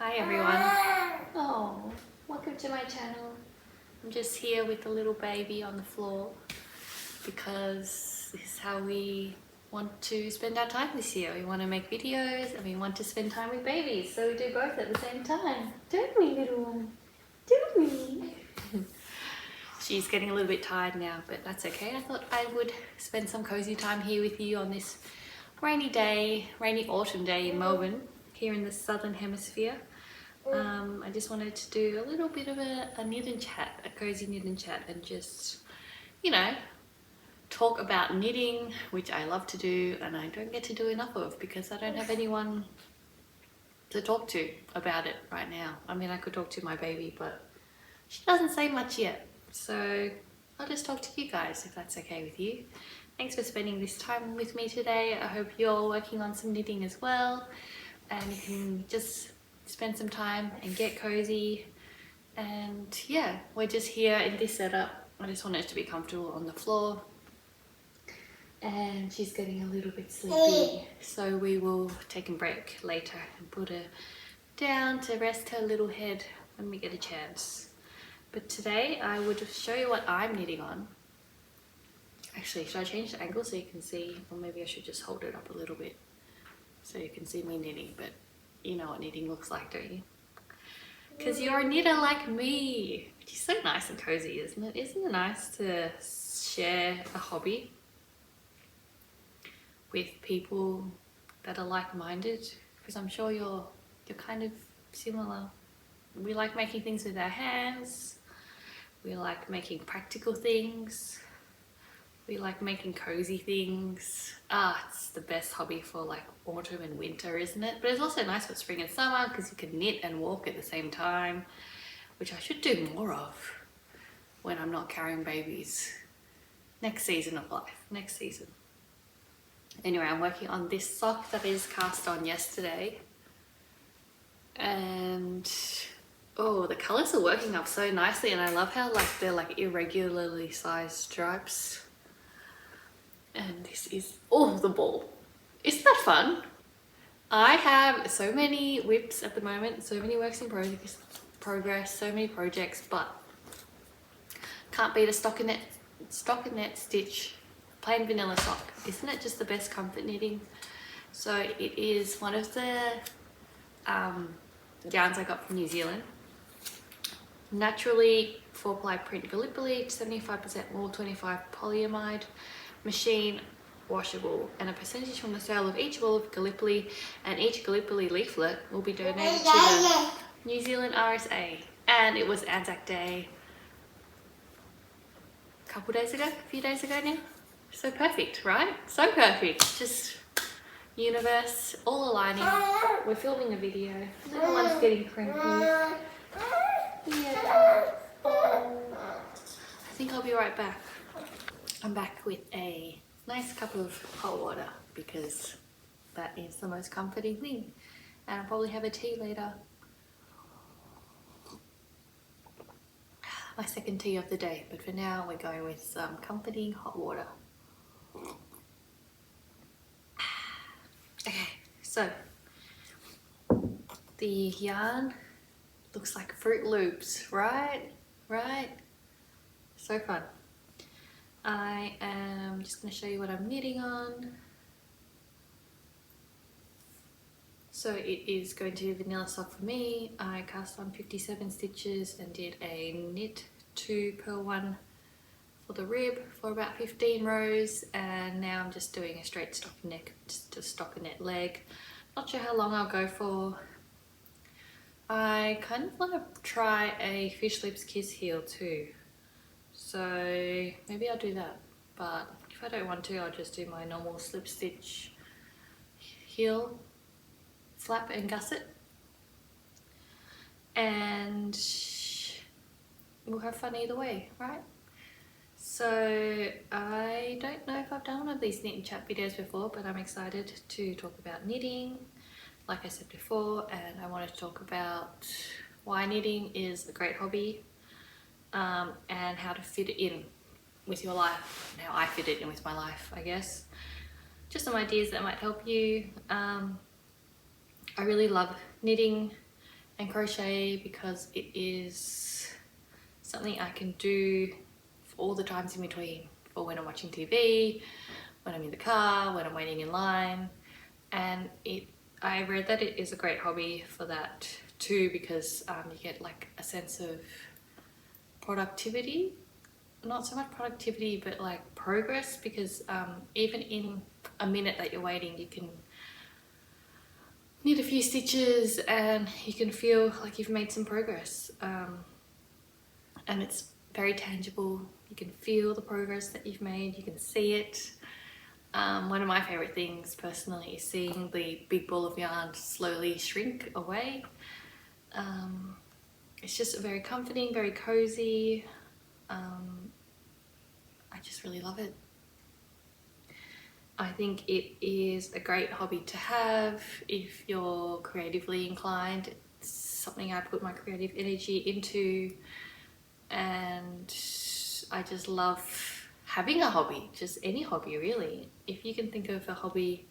Hi everyone. Oh, welcome to my channel. I'm just here with the little baby on the floor because this is how we want to spend our time this year. We want to make videos and we want to spend time with babies, so we do both at the same time. Don't we, little one? Don't we? She's getting a little bit tired now, but that's okay. I thought I would spend some cozy time here with you on this rainy day, rainy autumn day in Melbourne, here in the southern hemisphere. I just wanted to do a little bit of a knit and chat, a cozy knit and chat, and just, you know, talk about knitting, which I love to do and I don't get to do enough of because I don't have anyone to talk to about it right now. I mean, I could talk to my baby, but she doesn't say much yet. So I'll just talk to you guys if that's okay with you. Thanks for spending this time with me today. I hope you're working on some knitting as well and you can just spend some time and get cozy. And yeah, we're just here in this setup. I just want her to be comfortable on the floor. And she's getting a little bit sleepy, so we will take a break later and put her down to rest her little head when we get a chance. But today I would show you what I'm knitting on. Actually, should I change the angle so you can see? Or maybe I should just hold it up a little bit so you can see me knitting, but you know what knitting looks like, don't you? Because you're a knitter like me, which is so nice and cozy, isn't it? Isn't it nice to share a hobby with people that are like-minded? Because I'm sure you're kind of similar. We like making things with our hands. We like making practical things. We like making cozy things. It's the best hobby for like autumn and winter, isn't it? But it's also nice for spring and summer because you can knit and walk at the same time, which I should do more of when I'm not carrying babies. Next season of life, next season. Anyway, I'm working on this sock that is cast on yesterday. And oh, the colors are working up so nicely, and I love how like they're like irregularly sized stripes. And this is, oh, the ball. Isn't that fun? I have so many whips at the moment, so many works in progress, so many projects, but can't beat a stockinette stitch plain vanilla sock. Isn't it just the best comfort knitting? So it is one of the yarns I got from New Zealand. Naturally 4-ply print Gallipoli, 75% wool, 25 polyamide, machine washable, and a percentage from the sale of each wool of Gallipoli and each Gallipoli leaflet will be donated to the New Zealand RSA. And it was Anzac Day a few days ago now. So perfect, right? So perfect. Just universe all aligning. We're filming a video. Little one's getting cranky. Yeah. Oh. I think I'll be right back. I'm back with a nice cup of hot water because that is the most comforting thing. And I'll probably have a tea later. My second tea of the day, but for now we're going with some comforting hot water. Okay, so the yarn looks like Fruit Loops, right? Right? So fun. I am just going to show you what I'm knitting on. So it is going to be vanilla sock for me. I cast on 57 stitches and did a knit 2 purl 1 for the rib for about 15 rows, and now I'm just doing a straight stockinette leg. Not sure how long I'll go for. I kind of want to try a fish lips kiss heel too, so maybe I'll do that, but if I don't want to, I'll just do my normal slip stitch heel, flap and gusset, and we'll have fun either way, right? So I don't know if I've done one of these knit and chat videos before, but I'm excited to talk about knitting, like I said before, and I want to talk about why knitting is a great hobby, and how to fit it in with your life, and how I fit it in with my life, I guess. Just some ideas that might help you. I really love knitting and crochet because it is something I can do for all the times in between, for when I'm watching TV, when I'm in the car, when I'm waiting in line. And I read that it is a great hobby for that too, because you get like a sense of productivity, not so much productivity but like progress, because even in a minute that you're waiting you can knit a few stitches and you can feel like you've made some progress, and it's very tangible. You can feel the progress that you've made, you can see it. One of my favorite things personally is seeing the big ball of yarn slowly shrink away. It's just very comforting, very cozy. I just really love it. I think it is a great hobby to have if you're creatively inclined. It's something I put my creative energy into, and I just love having a hobby, just any hobby really. If you can think of a hobby,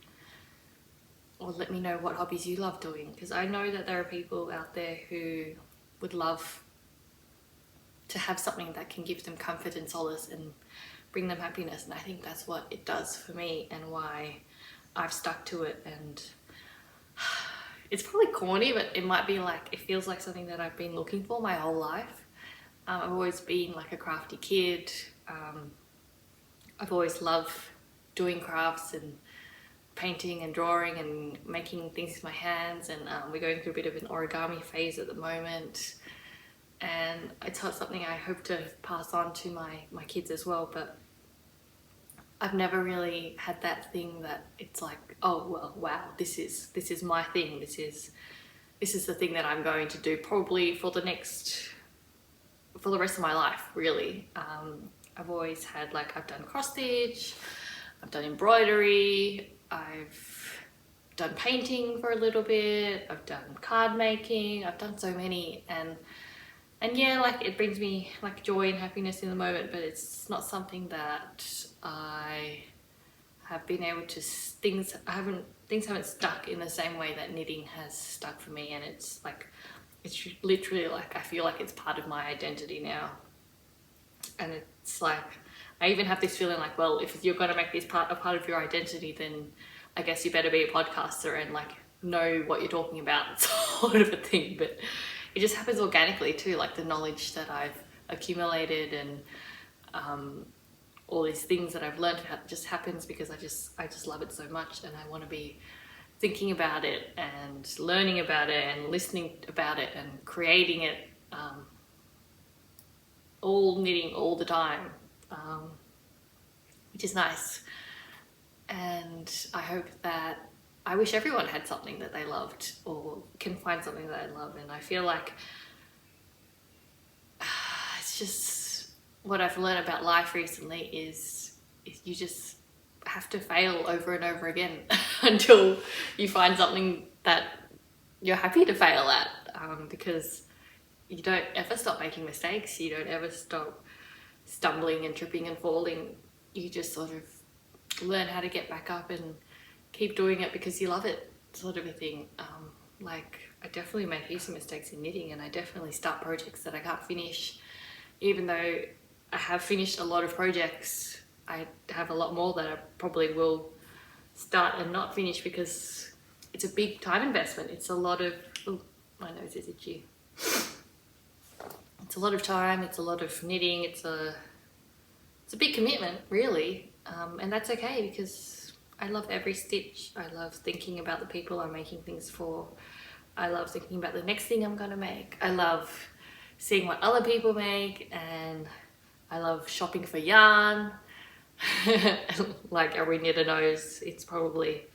or let me know what hobbies you love doing, because I know that there are people out there who would love to have something that can give them comfort and solace and bring them happiness, and I think that's what it does for me and why I've stuck to it. And it's probably corny, but it might be like, it feels like something that I've been looking for my whole life. I've always been like a crafty kid. I've always loved doing crafts and painting and drawing and making things with my hands, and we're going through a bit of an origami phase at the moment, and it's something I hope to pass on to my kids as well. But I've never really had that thing that it's like, oh well, wow, this is my thing, this is the thing that I'm going to do probably for the rest of my life, really. I've always had, like, I've done cross stitch, I've done embroidery, I've done painting for a little bit, I've done card making, I've done so many, and yeah, like, it brings me like joy and happiness in the moment, but it's not something that I have been able to, things haven't stuck in the same way that knitting has stuck for me. And it's like, it's literally like, I feel like it's part of my identity now. And it's like, I even have this feeling like, well, if you're going to make this a part of your identity, then I guess you better be a podcaster and like know what you're talking about, sort of a thing. But it just happens organically too, like the knowledge that I've accumulated and all these things that I've learned just happens because I just love it so much, and I want to be thinking about it and learning about it and listening about it and creating it, all knitting all the time, which is nice. And I wish everyone had something that they loved, or can find something that they love. And I feel like it's just what I've learned about life recently is you just have to fail over and over again until you find something that you're happy to fail at, because you don't ever stop making mistakes, you don't ever stop stumbling and tripping and falling. You just sort of learn how to get back up and keep doing it because you love it, sort of a thing. Like, I definitely make heaps of mistakes in knitting, and I definitely start projects that I can't finish. Even though I have finished a lot of projects, I have a lot more that I probably will start and not finish because it's a big time investment. It's a lot of, oh, my nose is itchy. It's a lot of time, it's a lot of knitting, it's a big commitment, really. And that's okay, because I love every stitch. I love thinking about the people I'm making things for. I love thinking about the next thing I'm gonna make. I love seeing what other people make, and I love shopping for yarn. Like every knitter knows, it's probably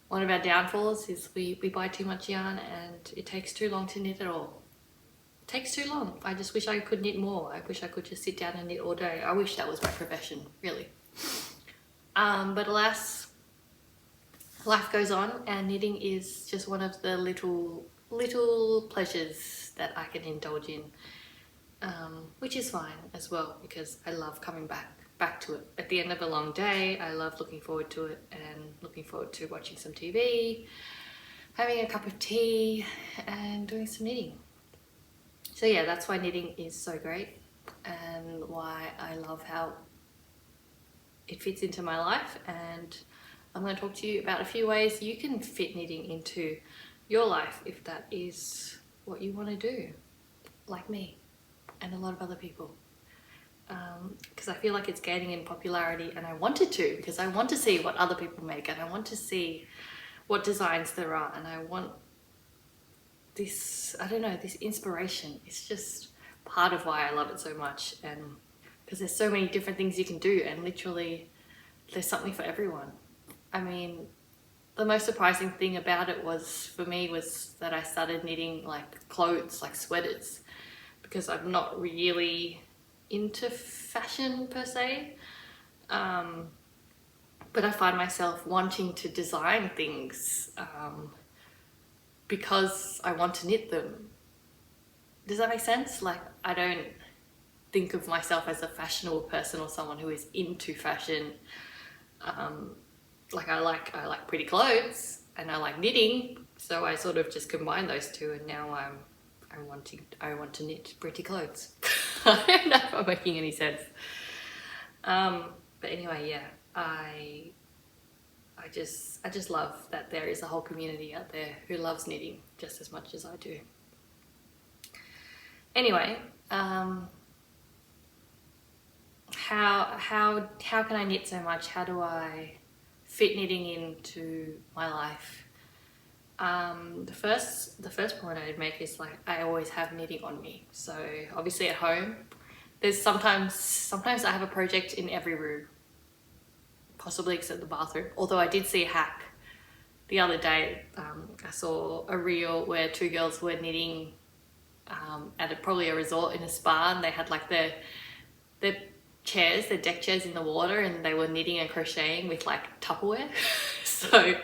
one of our downfalls is we buy too much yarn and it takes too long to knit it all. It takes too long. I just wish I could knit more. I wish I could just sit down and knit all day. I wish that was my profession, really. But alas, life goes on, and knitting is just one of the little pleasures that I can indulge in, which is fine as well, because I love coming back to it. At the end of a long day, I love looking forward to it and looking forward to watching some TV, having a cup of tea and doing some knitting. So yeah, that's why knitting is so great and why I love how it fits into my life. And I'm going to talk to you about a few ways you can fit knitting into your life if that is what you want to do, like me and a lot of other people. Because I feel like it's gaining in popularity, and I wanted to, because I want to see what other people make, and I want to see what designs there are, and I want this, I don't know, this inspiration. It's just part of why I love it so much, and because there's so many different things you can do, and literally there's something for everyone. I mean, the most surprising thing about it was, for me, was that I started knitting like clothes, like sweaters, because I'm not really into fashion per se, but I find myself wanting to design things because I want to knit them. Does that make sense? Like, I don't think of myself as a fashionable person or someone who is into fashion. Like I like pretty clothes and I like knitting, so I sort of just combine those two, and now I want to knit pretty clothes. I don't know if I'm making any sense. But anyway, yeah, I just love that there is a whole community out there who loves knitting just as much as I do. Anyway, how can I knit so much? How do I fit knitting into my life? The first point I'd make is, like, I always have knitting on me. So obviously at home, there's sometimes I have a project in every room, possibly except the bathroom. Although I did see a hack the other day. I saw a reel where two girls were knitting at probably a resort in a spa, and they had like their chairs, their deck chairs in the water, and they were knitting and crocheting with like Tupperware. So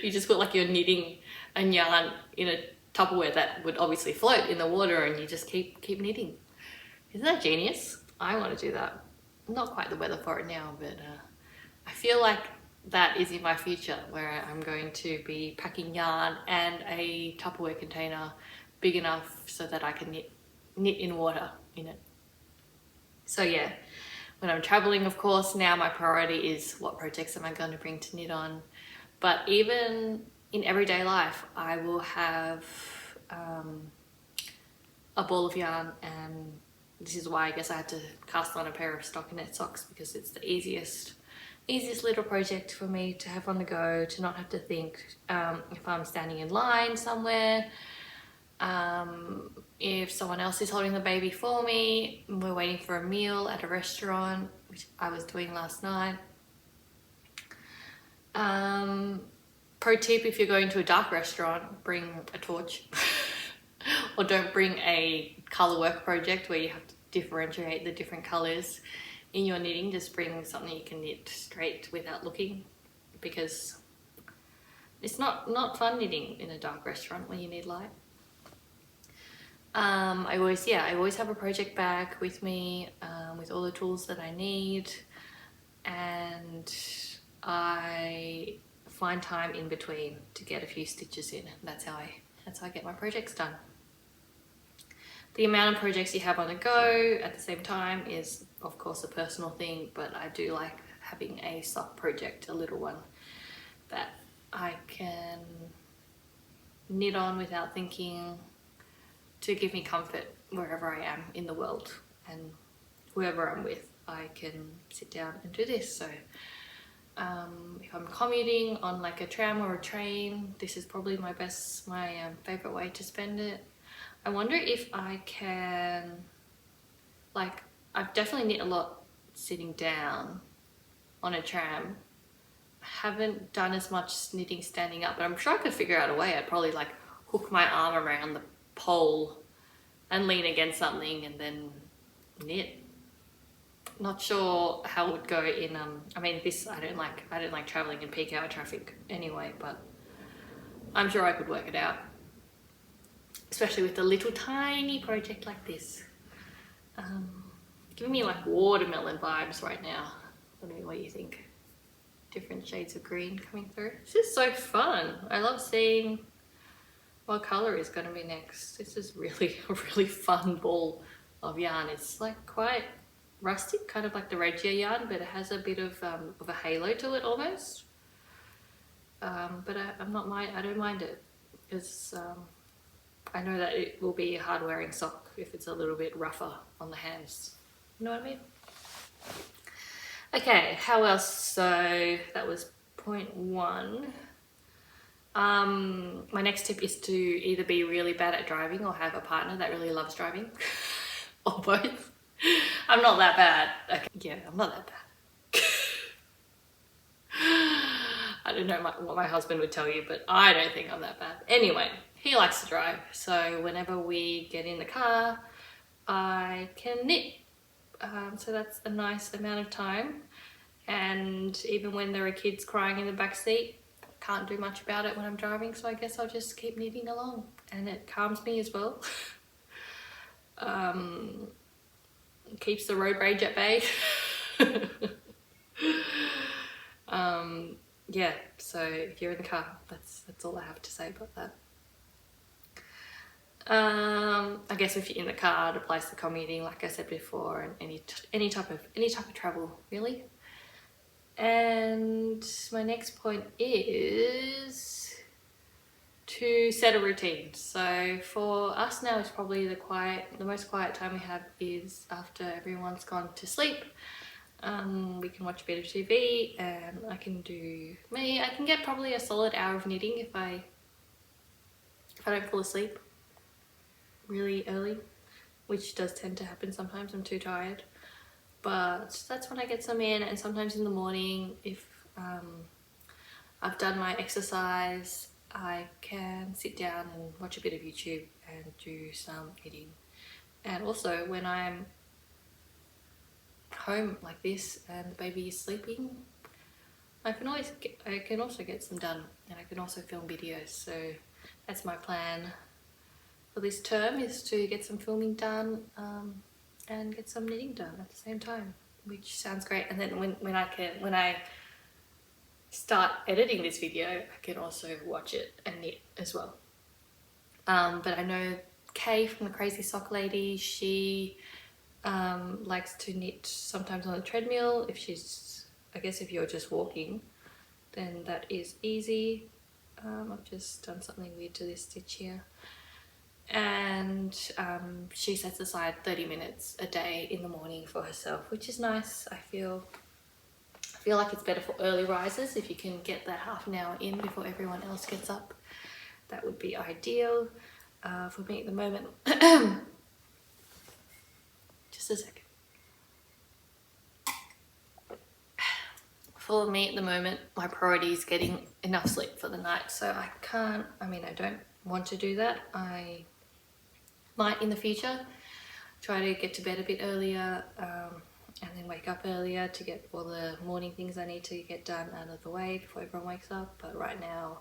you just put like your knitting and yarn in a Tupperware that would obviously float in the water, and you just keep knitting. Isn't that genius? I want to do that. Not quite the weather for it now, but I feel like that is in my future, where I'm going to be packing yarn and a Tupperware container big enough so that I can knit in water in it. So yeah, when I'm traveling, of course, now my priority is what projects am I going to bring to knit on. But even in everyday life, I will have a ball of yarn, and this is why I guess I had to cast on a pair of stockinette socks, because it's the easiest little project for me to have on the go, to not have to think if I'm standing in line somewhere, if someone else is holding the baby for me, we're waiting for a meal at a restaurant, which I was doing last night. Pro tip, if you're going to a dark restaurant, bring a torch. Or don't bring a colour work project where you have to differentiate the different colours in your knitting. Just bring something you can knit straight without looking, because it's not fun knitting in a dark restaurant when you need light. I always have a project bag with me with all the tools that I need, and I find time in between to get a few stitches in. That's how I get my projects done. The amount of projects you have on the go at the same time is, of course, a personal thing, but I do like having a sock project, a little one that I can knit on without thinking, to give me comfort wherever I am in the world, and whoever I'm with, I can sit down and do this. So if I'm commuting on like a tram or a train, this is probably my favorite way to spend it. I wonder if I can, like, I've definitely knit a lot sitting down on a tram. I haven't done as much knitting standing up, but I'm sure I could figure out a way. I'd probably like hook my arm around the pole and lean against something and then knit. Not sure how it would go in I mean, I don't like traveling in peak hour traffic anyway, but I'm sure I could work it out, especially with a little tiny project like this. Giving me like watermelon vibes right now. I don't know what you think. Different shades of green coming through. This is so fun. I love seeing what color is going to be next. This is really a really fun ball of yarn. It's like quite rustic, kind of like the Regia yarn, but it has a bit of a halo to it almost. But I don't mind it, because I know that it will be a hard wearing sock if it's a little bit rougher on the hands. You know what I mean? Okay, how else? So that was point 1. My next tip is to either be really bad at driving or have a partner that really loves driving, or both. I'm not that bad. Okay, yeah, I'm not that bad. I don't know what my husband would tell you, but I don't think I'm that bad. Anyway, he likes to drive, so whenever we get in the car, I can knit. So that's a nice amount of time. And even when there are kids crying in the back seat, can't do much about it when I'm driving, so I guess I'll just keep knitting along, and it calms me as well. Keeps the road rage at bay. Yeah, so if you're in the car, that's all I have to say about that. I guess if you're in the car, it applies to commuting, like I said before, and any type of travel, really. And my next point is to set a routine. So for us now, it's probably the most quiet time we have is after everyone's gone to sleep. We can watch a bit of TV, and I can get probably a solid hour of knitting if I don't fall asleep really early, which does tend to happen sometimes. I'm too tired, but that's when I get some in. And sometimes in the morning, if I've done my exercise, I can sit down and watch a bit of YouTube and do some knitting. And also when I'm home like this and the baby is sleeping, I can also get some done, and I can also film videos. So that's my plan for this term, is to get some filming done and get some knitting done at the same time, which sounds great. And then when I start editing this video, I can also watch it and knit as well. But I know Kay from the Crazy Sock Lady, she likes to knit sometimes on the treadmill. I guess if you're just walking, then that is easy. I've just done something weird to this stitch here. And she sets aside 30 minutes a day in the morning for herself, which is nice. I feel like it's better for early risers. If you can get that half an hour in before everyone else gets up, that would be ideal. For me at the moment, just a second. For me at the moment, my priority is getting enough sleep for the night. So I don't want to do that. I might in the future try to get to bed a bit earlier, and then wake up earlier to get all the morning things I need to get done out of the way before everyone wakes up. But right now,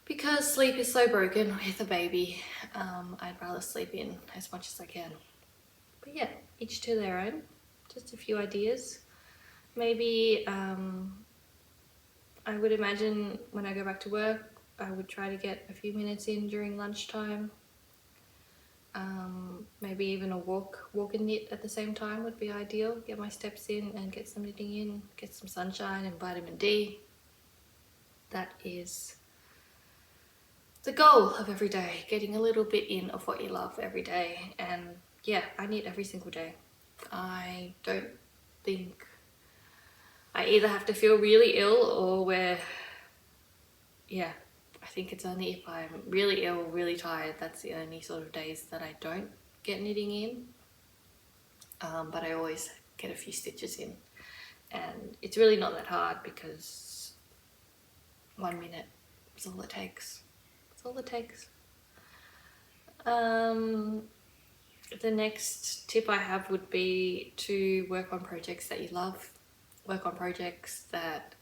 because sleep is so broken with a baby, I'd rather sleep in as much as I can. But yeah, each to their own. Just a few ideas. Maybe I would imagine when I go back to work, I would try to get a few minutes in during lunchtime. Maybe even a walk and knit at the same time would be ideal. Get my steps in and get some knitting in, get some sunshine and vitamin D. That is the goal of every day, getting a little bit in of what you love every day. And yeah, I knit every single day. I don't think I either have to feel really ill or I think it's only if I'm really ill, really tired, that's the only sort of days that I don't get knitting in. But I always get a few stitches in, and it's really not that hard because 1 minute is all it takes. It's all it takes. The next tip I have would be to work on projects that you love. Work on projects that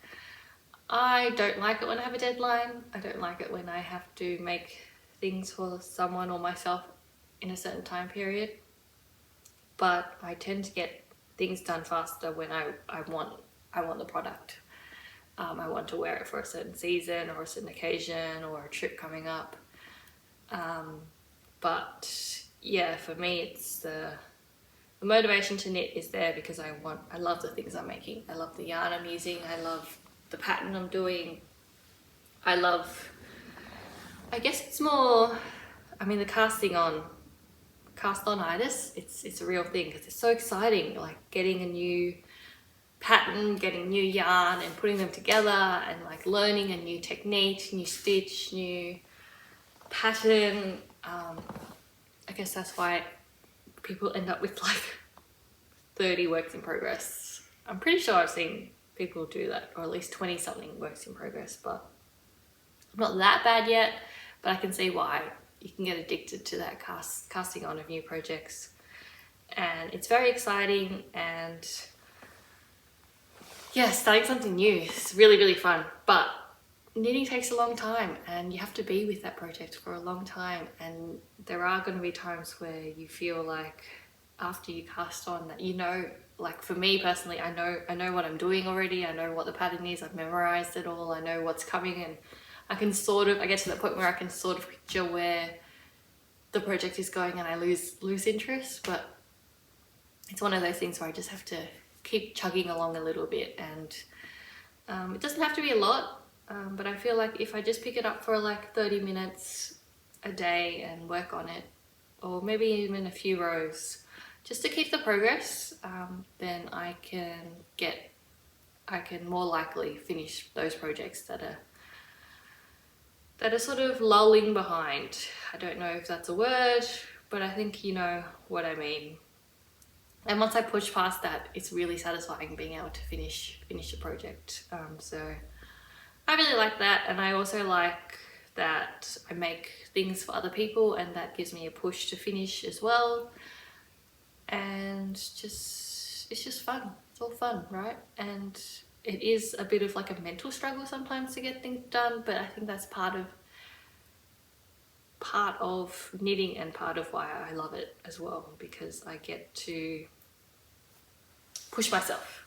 I don't like it when I have a deadline. I don't like it when I have to make things for someone or myself in a certain time period. But I tend to get things done faster when I want the product. I want to wear it for a certain season or a certain occasion or a trip coming up. But yeah, for me, it's the motivation to knit is there because I love the things I'm making. I love the yarn I'm using. I love the pattern I'm doing. I guess it's more, I mean, the cast-on-itis, it's a real thing because it's so exciting, like getting a new pattern, getting new yarn and putting them together and like learning a new technique, new stitch, new pattern. I guess that's why people end up with like 30 works in progress. I'm pretty sure I've seen people do that, or at least 20 something works in progress, but not that bad yet. But I can see why you can get addicted to that casting on of new projects, and it's very exciting. And yeah, starting something new is really, really fun, but knitting takes a long time and you have to be with that project for a long time. And there are going to be times where you feel like after you cast on that, you know, like for me personally, I know what I'm doing already. I know what the pattern is. I've memorized it all. I know what's coming, and I get to the point where I can sort of picture where the project is going, and I lose interest. But it's one of those things where I just have to keep chugging along a little bit, and it doesn't have to be a lot, but I feel like if I just pick it up for like 30 minutes a day and work on it, or maybe even a few rows, just to keep the progress, then I can more likely finish those projects that are sort of lulling behind. I don't know if that's a word, but I think you know what I mean. And once I push past that, it's really satisfying being able to finish a project. So I really like that, and I also like that I make things for other people, and that gives me a push to finish as well. And it's just fun. It's all fun, right? And it is a bit of like a mental struggle sometimes to get things done, but I think that's part of knitting and part of why I love it as well, because I get to push myself,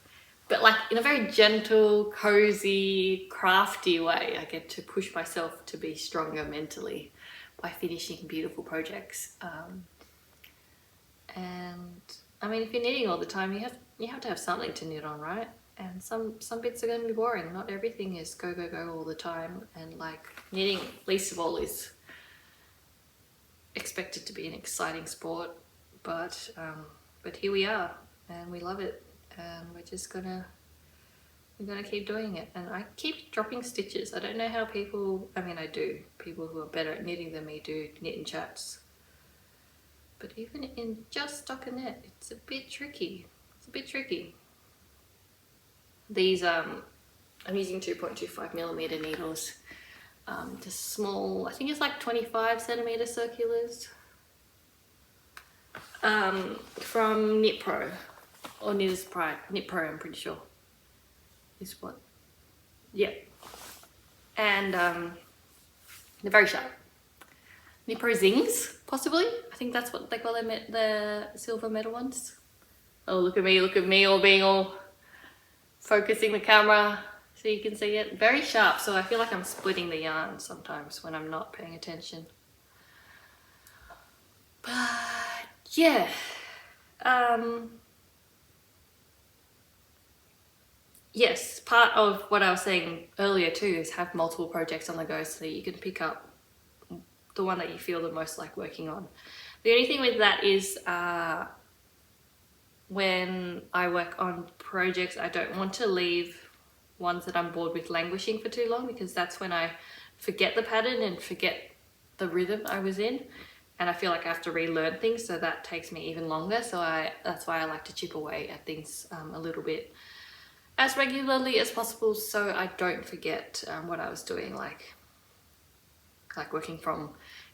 but like in a very gentle, cozy, crafty way. I get to push myself to be stronger mentally by finishing beautiful projects. And I mean, if you're knitting all the time, you have to have something to knit on, right? And some bits are going to be boring. Not everything is go all the time, and like knitting, least of all, is expected to be an exciting sport. But here we are, and we love it, and we're gonna keep doing it. And I keep dropping stitches. I don't know how people, I mean I do, people who are better at knitting than me do knit in chats. But even in just stockinette, it's a bit tricky. These, I'm using 2.25mm needles. Just small, I think it's like 25cm circulars. From Knit Pro, or Knitter's Pride. Knit Pro, I'm pretty sure. Is what? Yeah. And they're very sharp. Knit Pro Zings, possibly. I think that's what they call them, the silver metal ones. Oh, look at me all focusing the camera so you can see it. Very sharp, so I feel like I'm splitting the yarn sometimes when I'm not paying attention. But yeah, yes, part of what I was saying earlier too is have multiple projects on the go so that you can pick up the one that you feel the most like working on. The only thing with that is when I work on projects, I don't want to leave ones that I'm bored with languishing for too long, because that's when I forget the pattern and forget the rhythm I was in, and I feel like I have to relearn things, so that takes me even longer. So that's why I like to chip away at things a little bit as regularly as possible, so I don't forget what I was doing, like working from,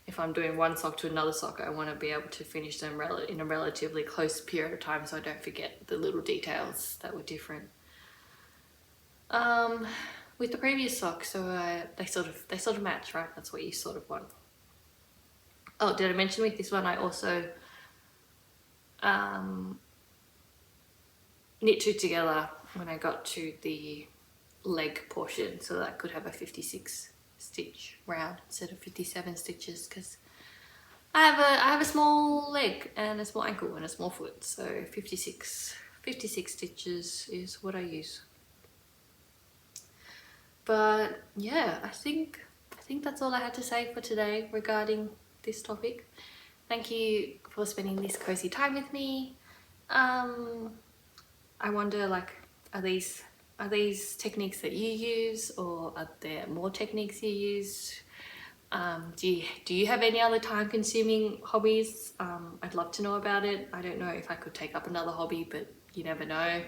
if I'm doing one sock to another sock, I want to be able to finish them in a relatively close period of time, so I don't forget the little details that were different. With the previous sock, so they sort of match, right? That's what you sort of want. Oh, did I mention with this one I also knit two together when I got to the leg portion, so that I could have a 56 stitch round instead of 57 stitches, because I have a small leg and a small ankle and a small foot, so 56 stitches is what I use. But yeah, I think that's all I had to say for today regarding this topic. Thank you for spending this cozy time with me. I wonder, like, are these techniques that you use, or are there more techniques you use? Do you have any other time-consuming hobbies? I'd love to know about it. I don't know if I could take up another hobby, but you never know.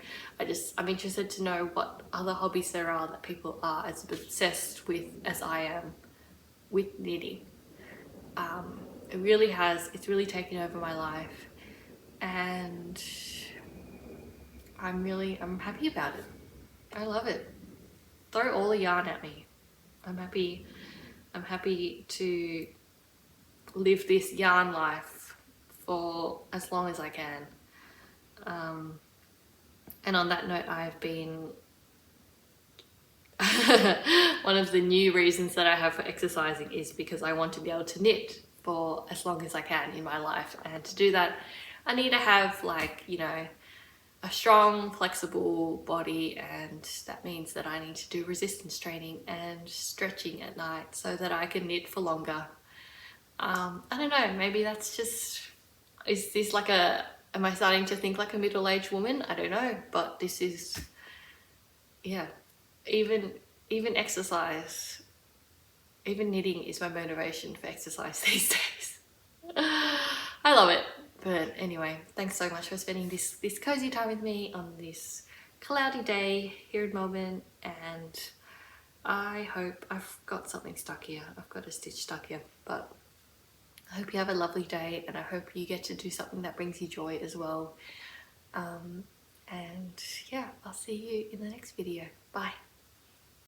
I'm interested to know what other hobbies there are that people are as obsessed with as I am with knitting. It's really taken over my life, and I'm happy about it. I love it. Throw all the yarn at me. I'm happy to live this yarn life for as long as I can. And on that note, I've been one of the new reasons that I have for exercising is because I want to be able to knit for as long as I can in my life, and to do that I need to have, like, you know, a strong, flexible body, and that means that I need to do resistance training and stretching at night so that I can knit for longer. I don't know, maybe that's just, is this like am I starting to think like a middle-aged woman? I don't know, but this is, yeah, even exercise, even knitting is my motivation for exercise these days. I love it. But anyway, thanks so much for spending this cozy time with me on this cloudy day here in Melbourne, and I hope I've got something stuck here. I've got a stitch stuck here, but I hope you have a lovely day, and I hope you get to do something that brings you joy as well. And yeah, I'll see you in the next video. Bye.